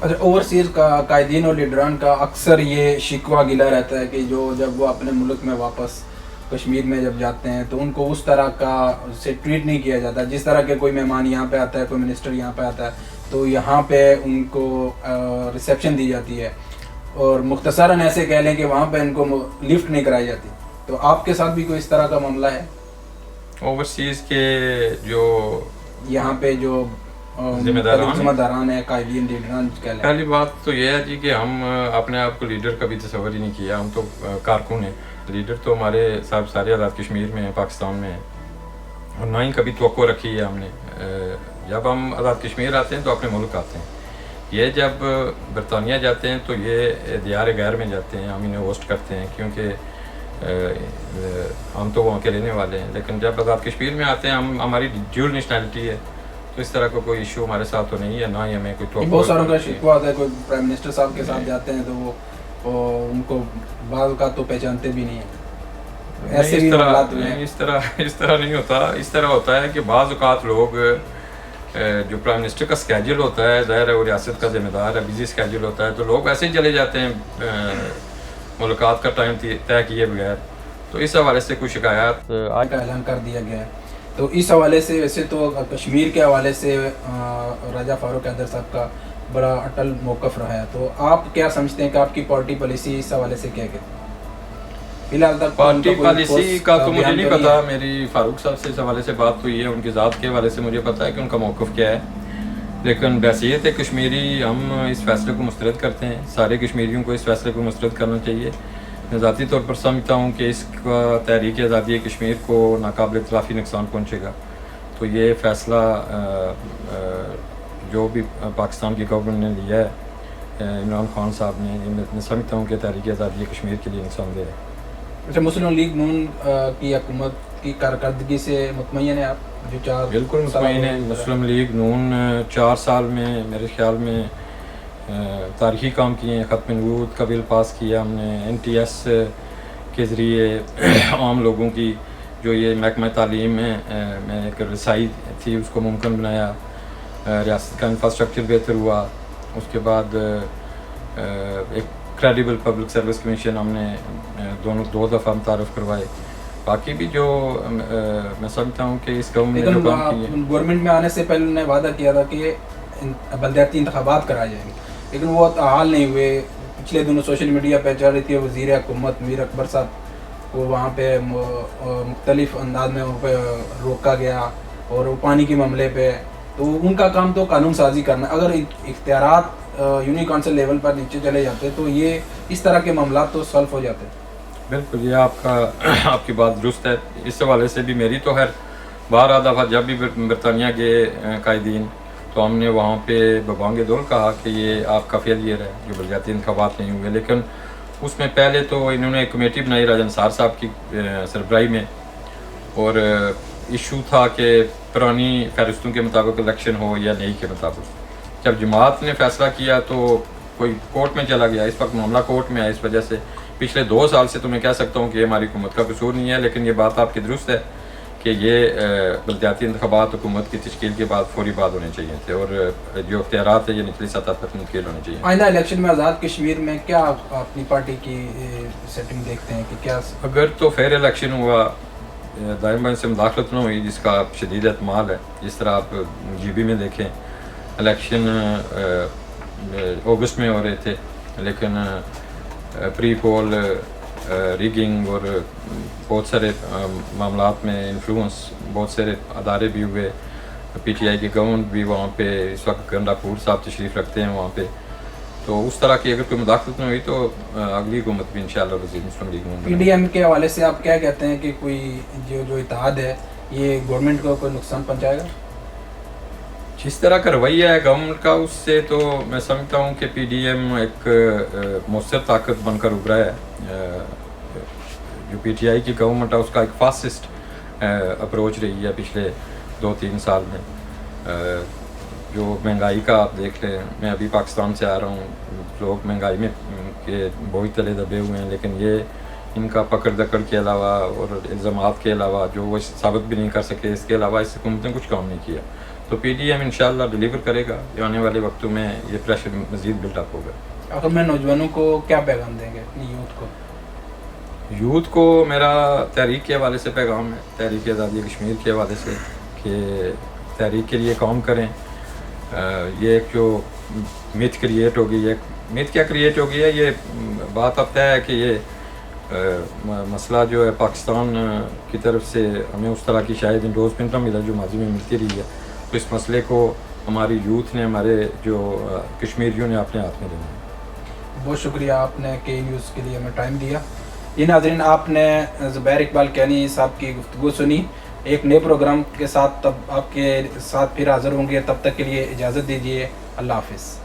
اچھا، اوورسیز کا قائدین اور لیڈران کا اکثر یہ شکوہ گلا رہتا ہے کہ جب وہ اپنے ملک میں واپس کشمیر میں جب جاتے ہیں تو ان کو اس طرح کا سے ٹریٹ نہیں کیا جاتا، جس طرح کے کوئی مہمان یہاں پہ آتا ہے، کوئی منسٹر یہاں پہ آتا ہے تو یہاں پہ ان کو ریسیپشن دی جاتی ہے، اور مختصراً ایسے کہہ لیں کہ وہاں پہ ان کو لفٹ نہیں کرائی جاتی. تو آپ کے ساتھ بھی کوئی اس طرح کا معاملہ ہے؟ اوورسیز کے جو یہاں پہ جو ذمہ داران ہیں، قائدین لیڈران کہہ لیں. پہلی بات تو یہ ہے جی کہ ہم اپنے آپ کو لیڈر کبھی تصور ہی نہیں کیا، ہم تو کارکن ہیں. لیڈر تو ہمارے صاحب سارے آزاد کشمیر میں ہیں، پاکستان میں ہیں، اور نہ ہی کبھی توقع رکھی ہے ہم نے. جب ہم آزاد کشمیر آتے ہیں تو اپنے ملک آتے ہیں. یہ جب برطانیہ جاتے ہیں تو یہ دیار غیر میں جاتے ہیں، ہم انہیں ہوسٹ کرتے ہیں کیونکہ ہم تو وہاں کے رہنے والے ہیں. لیکن جب آزاد کشمیر میں آتے ہیں ہماری ڈیول نیشنلٹی ہے، تو اس طرح کا کوئی ایشو ہمارے ساتھ تو نہیں ہے، نہ ہی ہمیں کوئی توقع. بہت ساروں کا شکوہ ہوتا ہے، کوئی پرائم منسٹر صاحب کے ساتھ جاتے ہیں تو وہ ان کو بعض اوقات تو پہچانتے بھی نہیں ہیں. ایسے بھی حالات ہیں. اس طرح نہیں ہوتا. اس طرح ہوتا ہے کہ بعض اوقات لوگ جو پرائم منسٹر کا اسکیجول ہوتا ہے، ظاہر ہے وہ ریاست کا ذمہ دار ہے، بزی اسکیجول ہوتا ہے، تو لوگ ایسے ہی چلے جاتے ہیں ملاقات کا ٹائم طے کیے بغیر. تو اس حوالے سے کچھ شکایات آج کا اعلان کر دیا گیا ہے. تو اس حوالے سے ویسے تو کشمیر کے حوالے سے راجہ فاروق حیدر صاحب کا بڑا اٹل موقف رہا ہے. تو آپ کیا سمجھتے ہیں کہ آپ کی پارٹی پالیسی اس حوالے سے کیا کہتی ہے؟ فی الحال تک پارٹی پالیسی کا تو مجھے نہیں پتا. میری فاروق صاحب سے اس حوالے سے بات ہوئی ہے، ان کی ذات کے حوالے سے مجھے پتا ہے کہ ان کا موقف کیا ہے. لیکن بحیثیت کشمیری ہم اس فیصلے کو مسترد کرتے ہیں. سارے کشمیریوں کو اس فیصلے کو مسترد کرنا چاہیے. میں ذاتی طور پر سمجھتا ہوں کہ اس کا تحریک آزادی کشمیر کو ناقابل اطلافی نقصان پہنچے گا. تو یہ فیصلہ جو بھی پاکستان کی گورنمنٹ نے لیا ہے، عمران خان صاحب نے، میں سمجھتا ہوں کہ تحریک آزادی کشمیر کے لیے نقصان دہ ہے. اچھا، مسلم لیگ نون کی حکومت کی کارکردگی سے مطمئن ہیں آپ؟ جو بالکل مطمئن ہیں. مسلم لیگ نون 4 سال میں میرے خیال میں تاریخی کام کیے ہیں. ختم نبوت کا بل پاس کیا ہم نے، NTS کے ذریعے عام لوگوں کی جو یہ محکمہ تعلیم میں ایک رسائی تھی اس کو ممکن بنایا. ریاست کا انفراسٹرکچر بہتر ہوا. اس کے بعد ایک کریڈیبل پبلک سروس کمیشن ہم نے دو دفعہ متعارف کروائے. باقی بھی جو میں سمجھتا ہوں کہ اس گورنمنٹ میں آنے سے پہلے انہوں نے وعدہ کیا تھا کہ بلدیاتی انتخابات کرائے جائیں گے، لیکن وہ حال نہیں ہوئے. پچھلے دنوں سوشل میڈیا پہ چل رہی تھی وزیر حکومت میر اکبر صاحب کو وہاں پہ مختلف انداز میں وہاں پہ روکا گیا، اور وہ پانی کے معاملے پہ. تو ان کا کام تو قانون سازی کرنا. اگر اختیارات یونین کونسل لیول پر نیچے چلے جاتے تو یہ اس طرح کے معاملات تو سالو ہو جاتے. بالکل، یہ آپ کی بات درست ہے. اس حوالے سے بھی میری تو خیر بارہ دفعہ جب بھی برطانیہ کے قائدین تو ہم نے وہاں پہ ببانگ دول کہا کہ یہ آپ کا فیلئر ہے، جو بلدیاتی انتخابات نہیں ہوئے. لیکن اس میں پہلے تو انہوں نے ایک کمیٹی بنائی راجہ نثار صاحب کی سربراہی میں، اور ایشو تھا کہ پرانی فہرستوں کے مطابق الیکشن ہو یا نئی کے مطابق. جب جماعت نے فیصلہ کیا تو کوئی کورٹ میں چلا گیا. اس وقت معاملہ کورٹ میں ہے. اس وجہ سے پچھلے 2 سال سے تو میں کہہ سکتا ہوں کہ یہ ہماری حکومت کا قصور نہیں ہے. لیکن یہ بات آپ کی درست ہے کہ یہ بلدیاتی انتخابات حکومت کی تشکیل کے بعد فوری بعد ہونے چاہیے تھے، اور جو اختیارات ہیں یہ نچلی سطح پر منتقل ہونے چاہیے. آئندہ الیکشن میں آزاد کشمیر میں کیا اپنی پارٹی کی سیٹنگ دیکھتے ہیں کہ کیا اگر تو فیئر الیکشن ہوا، دائیں سے مداخلت نہ ہوئی جس کا شدید احتمال ہے، جس طرح آپ GB میں دیکھیں الیکشن اگست میں ہو رہے تھے، لیکن پری پول ریگنگ اور بہت سارے معاملات میں انفلوئنس، بہت سارے ادارے بھی ہوئے. PTI کی گورنمنٹ بھی وہاں پہ اس وقت گنڈا پور صاحب تشریف رکھتے ہیں وہاں پہ. تو اس طرح کی اگر کوئی مداخلت نہ ہوئی تو اگلی حکومت بھی انشاءاللہ وزیر مسلم لیگ میں. PDM کے حوالے سے آپ کیا کہتے ہیں کہ کوئی جو اتحاد ہے یہ گورنمنٹ کو کوئی نقصان پہنچائے گا؟ جس طرح کا رویہ ہے گورنمنٹ کا، اس سے تو میں سمجھتا ہوں کہ PDM ایک مؤثر طاقت بن کر ابھرا ہے. جو PTI کی گورنمنٹ ہے اس کا ایک فاسسٹ اپروچ رہی ہے پچھلے 2-3 سال میں. جو مہنگائی کا آپ دیکھ لیں، میں ابھی پاکستان سے آ رہا ہوں، لوگ مہنگائی میں کے بوجھ تلے دبے ہوئے ہیں، لیکن یہ ان کا پکڑ دکڑ کے علاوہ اور الزامات کے علاوہ جو وہ ثابت بھی نہیں کر سکے، اس کے علاوہ اس حکومت نے کچھ کام نہیں کیا. تو پی ڈی ایم انشاءاللہ ڈلیور کرے گا. آنے والے وقتوں میں یہ پریشر مزید بلٹ اپ ہوگا. آخر میں نوجوانوں کو کیا پیغام دیں گے اپنی یوتھ کو میرا تحریک کے حوالے سے پیغام ہے، تحریک آزادی کشمیر کے حوالے سے، کہ تحریک کے لیے کام کریں. یہ ایک جو میتھ کریٹ ہو گئی ہے، میتھ کیا کریٹ ہو گئی ہے، یہ بات اب طے ہے کہ یہ مسئلہ جو ہے پاکستان کی طرف سے ہمیں اس طرح کی شاید انڈورسمنٹ نہ ملا جو ماضی میں ملتی رہی ہے. تو اس مسئلے کو ہماری یوتھ نے، ہمارے جو کشمیریوں نے اپنے ہاتھ میں لینا ہے. بہت شکریہ آپ نے کے نیوز کے لیے ہمیں ٹائم دیا. یہ ناظرین، آپ نے زبیر اقبال کیانی صاحب کی گفتگو سنی. ایک نئے پروگرام کے ساتھ تب آپ کے ساتھ پھر حاضر ہوں گے. تب تک کے لیے اجازت دیجیے. اللہ حافظ.